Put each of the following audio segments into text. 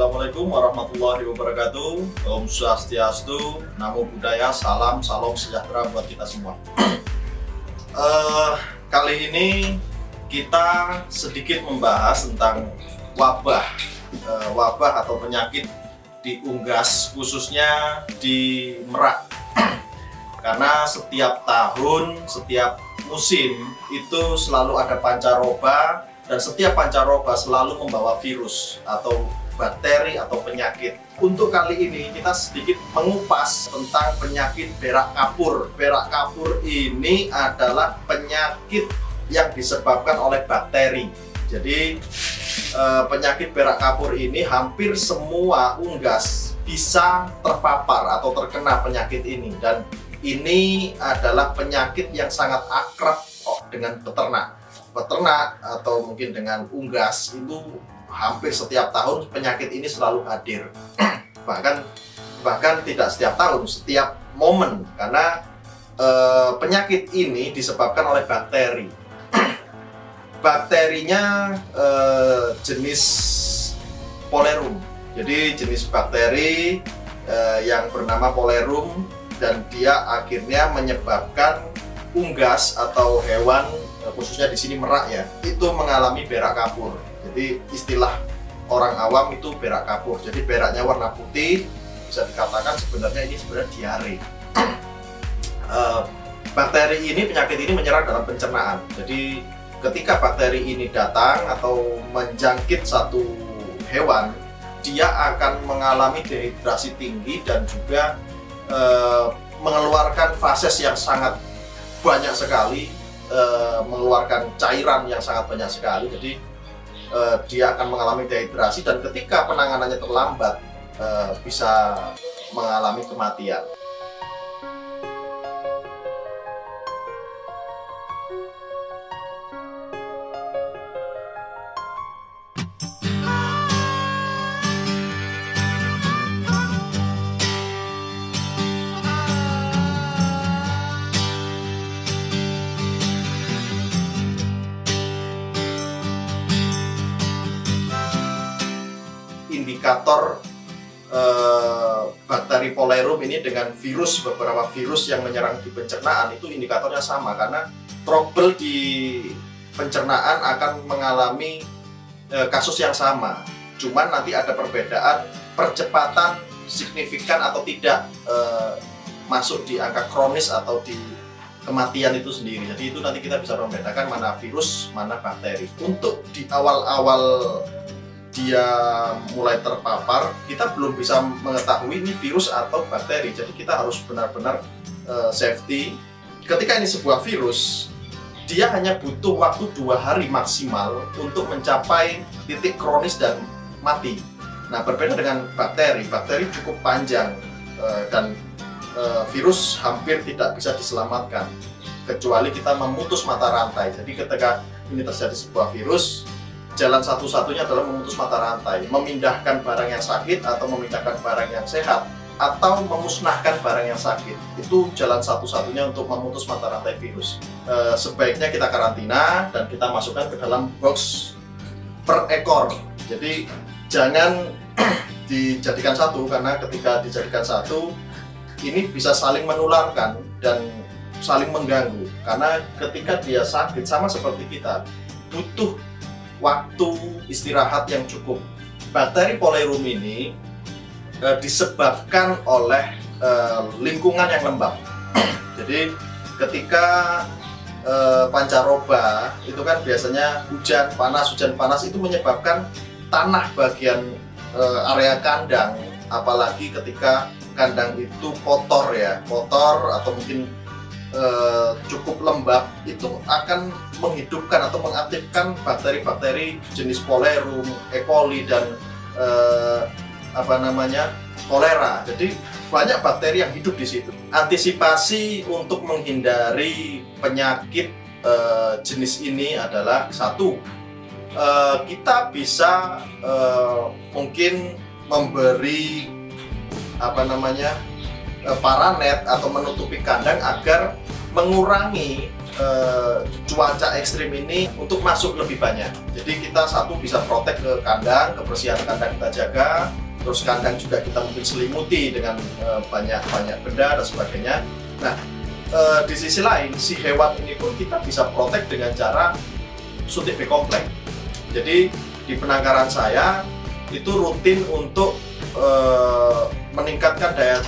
Assalamualaikum warahmatullahi wabarakatuh. Om Swastiastu, Namo Buddhaya, salam sejahtera buat kita semua. Kali ini kita sedikit membahas tentang wabah atau penyakit di unggas, khususnya di Merak. Karena setiap tahun, setiap musim itu selalu ada pancaroba, dan setiap pancaroba selalu membawa virus atau bakteri atau penyakit. Untuk kali ini kita sedikit mengupas tentang penyakit berak kapur. Berak kapur ini adalah penyakit yang disebabkan oleh bakteri. Jadi penyakit berak kapur ini hampir semua unggas bisa terpapar atau terkena penyakit ini, dan ini adalah penyakit yang sangat akrab dengan peternak atau mungkin dengan unggas. Itu hampir setiap tahun penyakit ini selalu hadir. bahkan tidak setiap tahun, setiap momen, karena penyakit ini disebabkan oleh bakteri. Bakterinya jenis Polerum. Jadi jenis bakteri yang bernama Polerum, dan dia akhirnya menyebabkan unggas atau hewan, khususnya di sini Merak ya, itu mengalami berak kapur. Jadi istilah orang awam itu berak kapur. Jadi beraknya warna putih, bisa dikatakan sebenarnya ini sebenarnya diare. Bakteri ini, penyakit ini menyerang dalam pencernaan. Jadi ketika bakteri ini datang atau menjangkit satu hewan, dia akan mengalami dehidrasi tinggi dan juga mengeluarkan fases yang sangat banyak sekali, mengeluarkan cairan yang sangat banyak sekali. Jadi dia akan mengalami dehidrasi, dan ketika penanganannya terlambat bisa mengalami kematian. Indikator bakteri Polerum ini dengan beberapa virus yang menyerang di pencernaan itu indikatornya sama, karena trouble di pencernaan akan mengalami kasus yang sama. Cuman nanti ada perbedaan percepatan signifikan atau tidak masuk di angka kronis atau di kematian itu sendiri. Jadi itu nanti kita bisa membedakan mana virus, mana bakteri. Untuk di awal-awal dia mulai terpapar, kita belum bisa mengetahui ini virus atau bakteri. Jadi kita harus benar-benar safety. Ketika ini sebuah virus, dia hanya butuh waktu 2 hari maksimal untuk mencapai titik kronis dan mati. Nah, berbeda dengan bakteri cukup panjang, dan virus hampir tidak bisa diselamatkan kecuali kita memutus mata rantai. Jadi ketika ini terjadi sebuah virus, jalan satu-satunya adalah memutus mata rantai, memindahkan barang yang sakit atau memindahkan barang yang sehat, atau memusnahkan barang yang sakit. Itu jalan satu-satunya untuk memutus mata rantai virus. Sebaiknya kita karantina dan kita masukkan ke dalam box per ekor. Jadi jangan dijadikan satu, karena ketika dijadikan satu ini bisa saling menularkan dan saling mengganggu. Karena ketika dia sakit, sama seperti kita, butuh waktu istirahat yang cukup. Bakteri Polerum ini disebabkan oleh lingkungan yang lembab. Jadi ketika pancaroba itu kan biasanya hujan panas itu menyebabkan tanah bagian area kandang, apalagi ketika kandang itu kotor atau mungkin cukup lembab, itu akan menghidupkan atau mengaktifkan bakteri-bakteri jenis Polerum, E. coli, dan kolera. Jadi banyak bakteri yang hidup di situ. Antisipasi untuk menghindari penyakit jenis ini adalah satu, kita bisa mungkin memberi paranet atau menutupi kandang agar mengurangi cuaca ekstrim ini untuk masuk lebih banyak. Jadi kita satu bisa protek ke kandang, kebersihan kandang kita jaga, terus kandang juga kita mungkin selimuti dengan banyak benda dan sebagainya. Nah, di sisi lain si hewan ini pun kita bisa protek dengan cara suntik B-kompleks. Jadi di penangkaran saya itu rutin untuk meningkatkan daya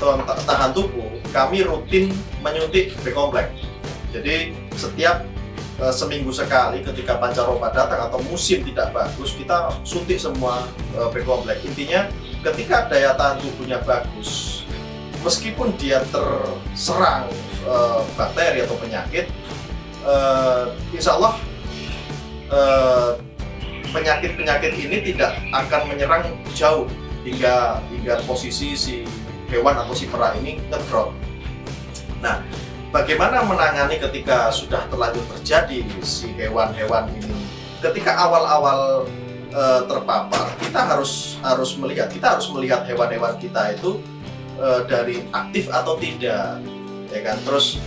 tahan tubuh. Kami rutin menyuntik B-kompleks. Jadi setiap seminggu sekali ketika pancaroba datang atau musim tidak bagus, kita suntik semua B-kompleks. Intinya ketika daya tahan tubuhnya bagus, meskipun dia terserang bakteri atau penyakit, insya Allah penyakit-penyakit ini tidak akan menyerang jauh hingga posisi si hewan atau si merak ini ngedrop. Nah, bagaimana menangani ketika sudah terlanjur terjadi si hewan-hewan ini? Ketika awal-awal terpapar, kita harus melihat hewan-hewan kita itu dari aktif atau tidak, ya kan? Terus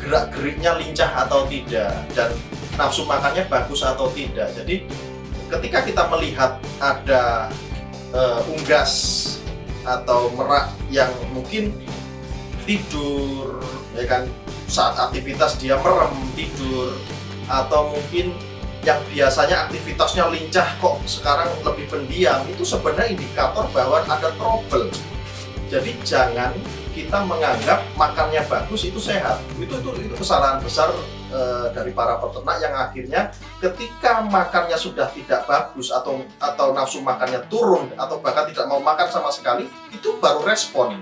gerak-geriknya lincah atau tidak, dan nafsu makannya bagus atau tidak. Jadi ketika kita melihat ada unggas atau merak yang mungkin tidur, ya kan, saat aktivitas dia merem tidur, atau mungkin yang biasanya aktivitasnya lincah kok sekarang lebih pendiam, itu sebenarnya indikator bahwa ada trouble. Jadi jangan kita menganggap makannya bagus itu sehat. Itu kesalahan besar dari para peternak yang akhirnya ketika makannya sudah tidak bagus atau nafsu makannya turun atau bahkan tidak mau makan sama sekali, itu baru respon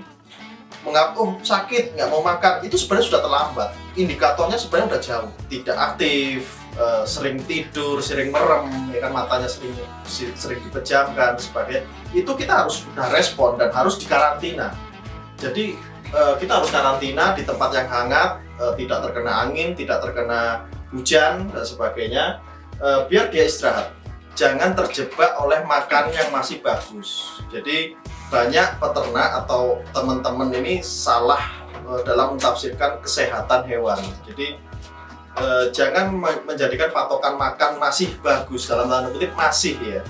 mengaku sakit nggak mau makan. Itu sebenarnya sudah terlambat. Indikatornya sebenarnya udah jauh, tidak aktif, sering tidur, sering merem, ya kan, matanya sering dipejamkan sebagainya. Itu kita harus sudah respon dan harus dikarantina. Jadi kita harus karantina di tempat yang hangat, tidak terkena angin, tidak terkena hujan dan sebagainya, biar dia istirahat. Jangan terjebak oleh makan yang masih bagus. Jadi banyak peternak atau teman-teman ini salah dalam mentafsirkan kesehatan hewan. Jadi jangan menjadikan patokan makan masih bagus, dalam tanda kutip masih, ya,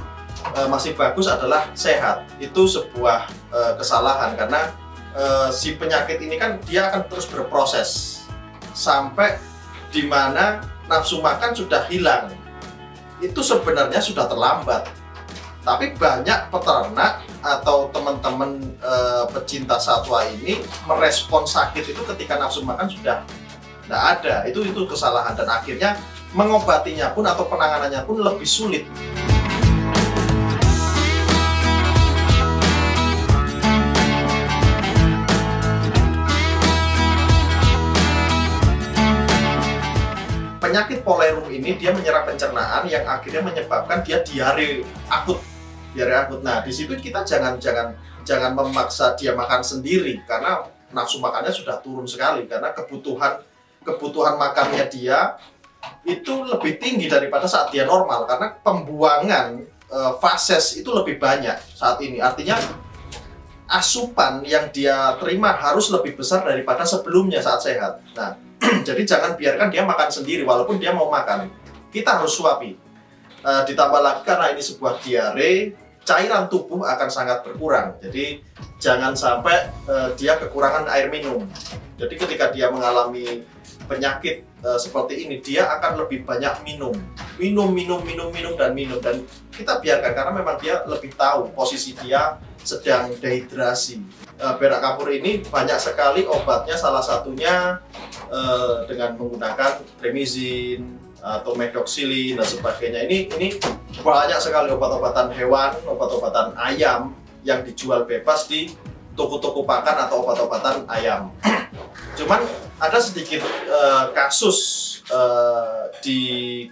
masih bagus adalah sehat. Itu sebuah kesalahan, karena si penyakit ini kan dia akan terus berproses sampai dimana nafsu makan sudah hilang. Itu sebenarnya sudah terlambat. Tapi banyak peternak atau teman-teman pecinta satwa ini merespon sakit itu ketika nafsu makan sudah tidak ada. Itu kesalahan, dan akhirnya mengobatinya pun atau penanganannya pun lebih sulit. Penyakit polerum ini dia menyerang pencernaan yang akhirnya menyebabkan dia diare akut. Nah, di situ kita jangan memaksa dia makan sendiri, karena nafsu makannya sudah turun sekali, karena kebutuhan makannya dia itu lebih tinggi daripada saat dia normal, karena pembuangan fases itu lebih banyak saat ini. Artinya asupan yang dia terima harus lebih besar daripada sebelumnya saat sehat. Nah, jadi jangan biarkan dia makan sendiri walaupun dia mau makan. Kita harus suapi. Ditambah lagi karena ini sebuah diare, cairan tubuh akan sangat berkurang. Jadi jangan sampai dia kekurangan air minum. Jadi ketika dia mengalami penyakit seperti ini, dia akan lebih banyak minum, dan kita biarkan, karena memang dia lebih tahu posisi dia sedang dehidrasi. Berak kapur ini banyak sekali obatnya, salah satunya dengan menggunakan Premizin atau Medoxilin dan sebagainya. Ini banyak sekali obat-obatan hewan, obat-obatan ayam yang dijual bebas di toko-toko pakan atau obat-obatan ayam. Cuman ada sedikit kasus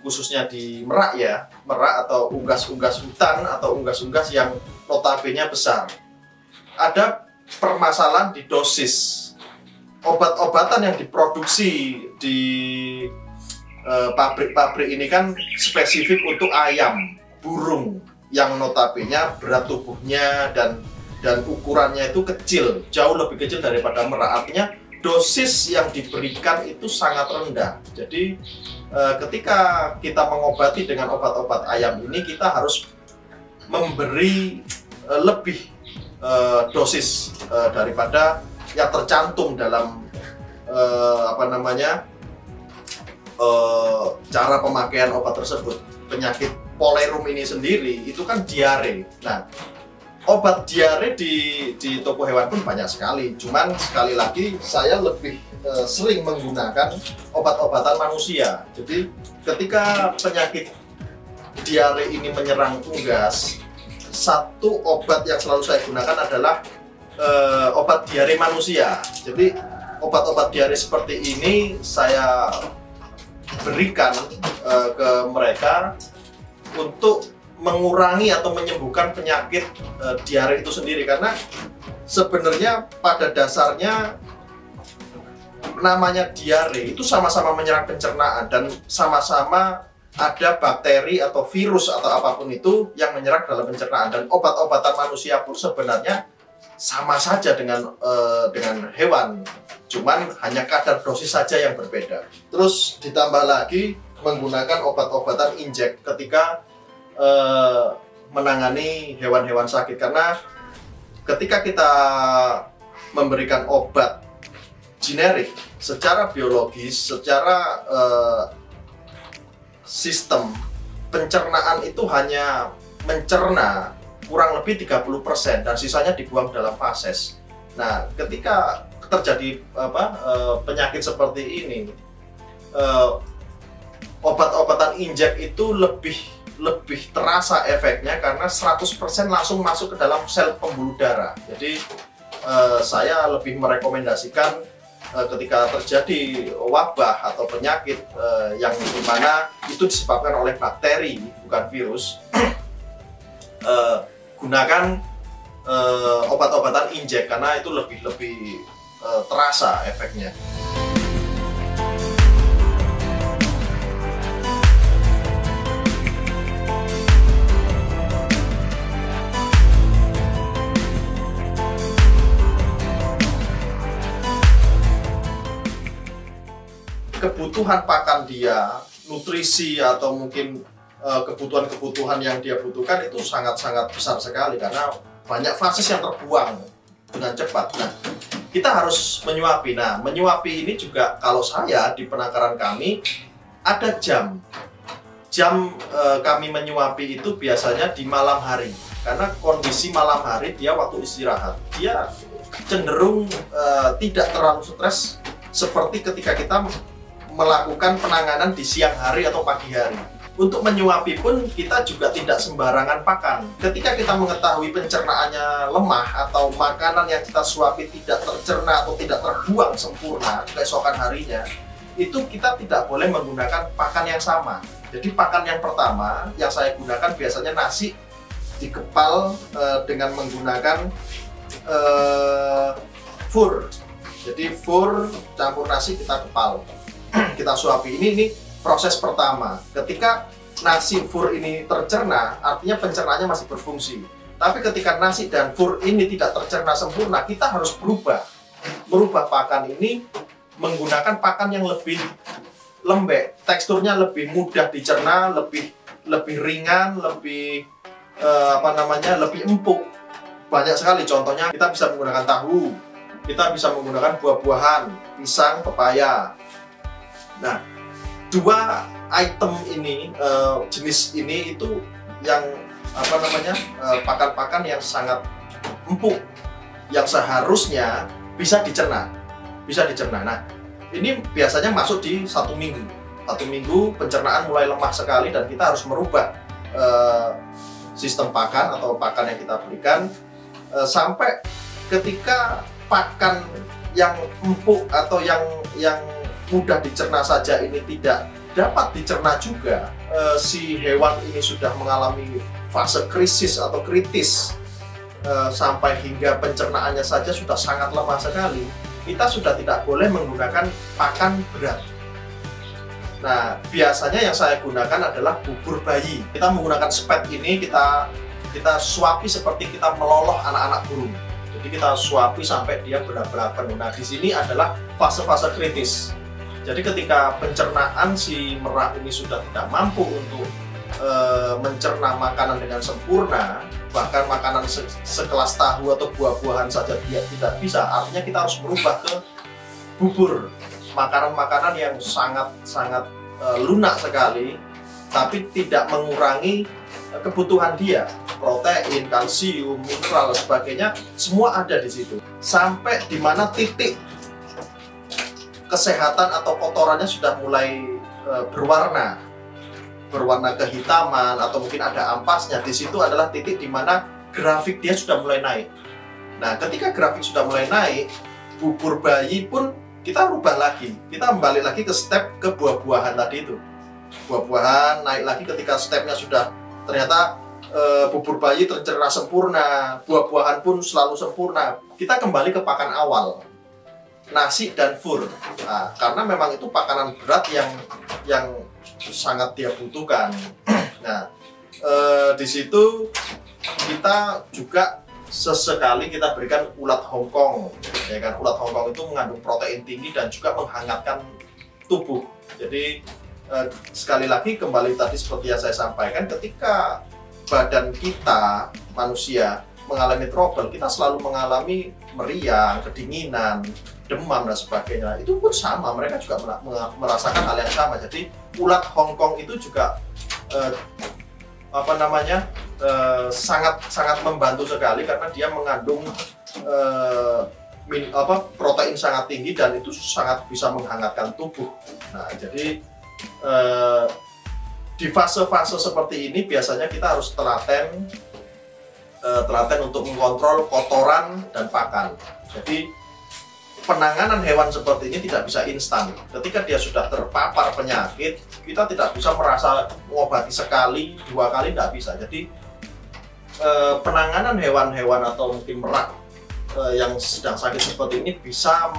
khususnya di merak, ya, merak atau unggas-unggas hutan atau unggas-unggas yang notabene besar. Ada permasalahan di dosis. Obat-obatan yang diproduksi di pabrik-pabrik ini kan spesifik untuk ayam, burung, yang notabene berat tubuhnya dan ukurannya itu kecil, jauh lebih kecil daripada merak. Artinya dosis yang diberikan itu sangat rendah. Jadi ketika kita mengobati dengan obat-obat ayam ini, kita harus memberi lebih dosis daripada yang tercantum dalam cara pemakaian obat tersebut. Penyakit polerum ini sendiri itu kan diare. Nah, obat diare di toko hewan pun banyak sekali. Cuman sekali lagi saya lebih sering menggunakan obat-obatan manusia. Jadi ketika penyakit diare ini menyerang unggas, satu obat yang selalu saya gunakan adalah obat diare manusia. Jadi obat-obat diare seperti ini saya berikan ke mereka untuk mengurangi atau menyembuhkan penyakit diare itu sendiri, karena sebenarnya pada dasarnya namanya diare itu sama-sama menyerang pencernaan dan sama-sama ada bakteri atau virus atau apapun itu yang menyerang dalam pencernaan, dan obat-obatan manusia pun sebenarnya sama saja dengan hewan, cuman hanya kadar dosis saja yang berbeda. Terus ditambah lagi menggunakan obat-obatan injek ketika menangani hewan-hewan sakit, karena ketika kita memberikan obat generik secara biologis, secara sistem pencernaan itu hanya mencerna kurang lebih 30% dan sisanya dibuang dalam fases. Nah, ketika terjadi penyakit seperti ini, obat-obatan injek itu lebih terasa efeknya karena 100% langsung masuk ke dalam sel pembuluh darah. Jadi saya lebih merekomendasikan ketika terjadi wabah atau penyakit yang dimana itu disebabkan oleh bakteri bukan virus, gunakan obat-obatan injek karena itu lebih terasa efeknya. Kebutuhan pakan dia, nutrisi atau mungkin kebutuhan-kebutuhan yang dia butuhkan itu sangat-sangat besar sekali karena banyak fases yang terbuang dengan cepat. Nah, kita harus menyuapi. Nah, menyuapi ini juga kalau saya di penangkaran kami ada jam kami menyuapi itu biasanya di malam hari, karena kondisi malam hari dia waktu istirahat, dia cenderung tidak terlalu stres seperti ketika kita melakukan penanganan di siang hari atau pagi hari. Untuk menyuapi pun kita juga tidak sembarangan pakan. Ketika kita mengetahui pencernaannya lemah atau makanan yang kita suapi tidak tercerna atau tidak terbuang sempurna keesokan harinya, itu kita tidak boleh menggunakan pakan yang sama. Jadi pakan yang pertama yang saya gunakan biasanya nasi dikepal dengan menggunakan fur. Jadi fur campur nasi kita kepal, kita suapi. Ini proses pertama. Ketika nasi fur ini tercerna, artinya pencernaannya masih berfungsi. Tapi ketika nasi dan fur ini tidak tercerna sempurna, kita harus merubah pakan ini menggunakan pakan yang lebih lembek, teksturnya lebih mudah dicerna, lebih ringan, lebih lebih empuk. Banyak sekali contohnya, kita bisa menggunakan tahu, kita bisa menggunakan buah-buahan, pisang, pepaya. Nah, dua item ini, jenis ini itu yang pakan-pakan yang sangat empuk, yang seharusnya bisa dicerna. Nah, ini biasanya masuk di 1 minggu. 1 minggu pencernaan mulai lemah sekali dan kita harus merubah sistem pakan atau pakan yang kita berikan sampai ketika pakan yang empuk atau yang mudah dicerna saja ini tidak dapat dicerna juga, si hewan ini sudah mengalami fase krisis atau kritis, sampai hingga pencernaannya saja sudah sangat lemah sekali, kita sudah tidak boleh menggunakan pakan berat. Nah, biasanya yang saya gunakan adalah bubur bayi. Kita menggunakan spet ini, kita suapi seperti kita meloloh anak-anak burung. Jadi Jadi kita suapi sampai dia benar-benar penuh. Nah, di sini adalah fase-fase kritis. Jadi ketika pencernaan si merak ini sudah tidak mampu untuk mencerna makanan dengan sempurna, bahkan makanan sekelas tahu atau buah-buahan saja dia tidak bisa, artinya kita harus berubah ke bubur, makanan-makanan yang sangat lunak sekali, tapi tidak mengurangi kebutuhan dia, protein, kalsium, mineral, dan sebagainya, semua ada di situ. Sampai di mana titik kesehatan atau kotorannya sudah mulai berwarna kehitaman atau mungkin ada ampasnya, di situ adalah titik di mana grafik dia sudah mulai naik. Nah, ketika grafik sudah mulai naik, bubur bayi pun kita rubah lagi. Kita kembali lagi ke step ke buah-buahan tadi itu. Buah-buahan naik lagi ketika stepnya sudah ternyata bubur bayi tercerna sempurna, buah-buahan pun selalu sempurna. Kita kembali ke pakan awal, nasi dan fur. Nah, karena memang itu pakanan berat yang sangat dia butuhkan. Nah, di situ kita juga sesekali kita berikan ulat Hongkong, ya kan? Ulat Hongkong itu mengandung protein tinggi dan juga menghangatkan tubuh. Jadi sekali lagi kembali tadi seperti yang saya sampaikan, ketika badan kita manusia mengalami trouble, kita selalu mengalami meriang, kedinginan, demam dan sebagainya. Itu pun sama, mereka juga merasakan hal yang sama. Jadi ulat Hongkong itu juga sangat membantu sekali karena dia mengandung protein sangat tinggi dan itu sangat bisa menghangatkan tubuh. Nah, jadi di fase-fase seperti ini biasanya kita harus telaten untuk mengontrol kotoran dan pakan. Jadi penanganan hewan seperti ini tidak bisa instan. Ketika dia sudah terpapar penyakit, kita tidak bisa merasa mengobati sekali, 2 kali, tidak bisa. Jadi penanganan hewan-hewan atau mungkin merak yang sedang sakit seperti ini bisa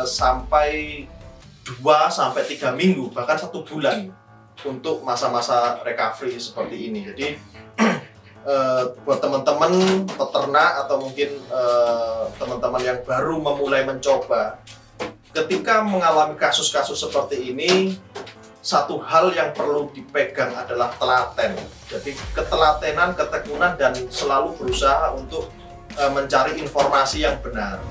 sampai 2-3 minggu, bahkan 1 bulan untuk masa-masa recovery seperti ini. Jadi buat teman-teman peternak atau mungkin teman-teman yang baru memulai mencoba, ketika mengalami kasus-kasus seperti ini, satu hal yang perlu dipegang adalah telaten. Jadi ketelatenan, ketekunan, dan selalu berusaha untuk mencari informasi yang benar.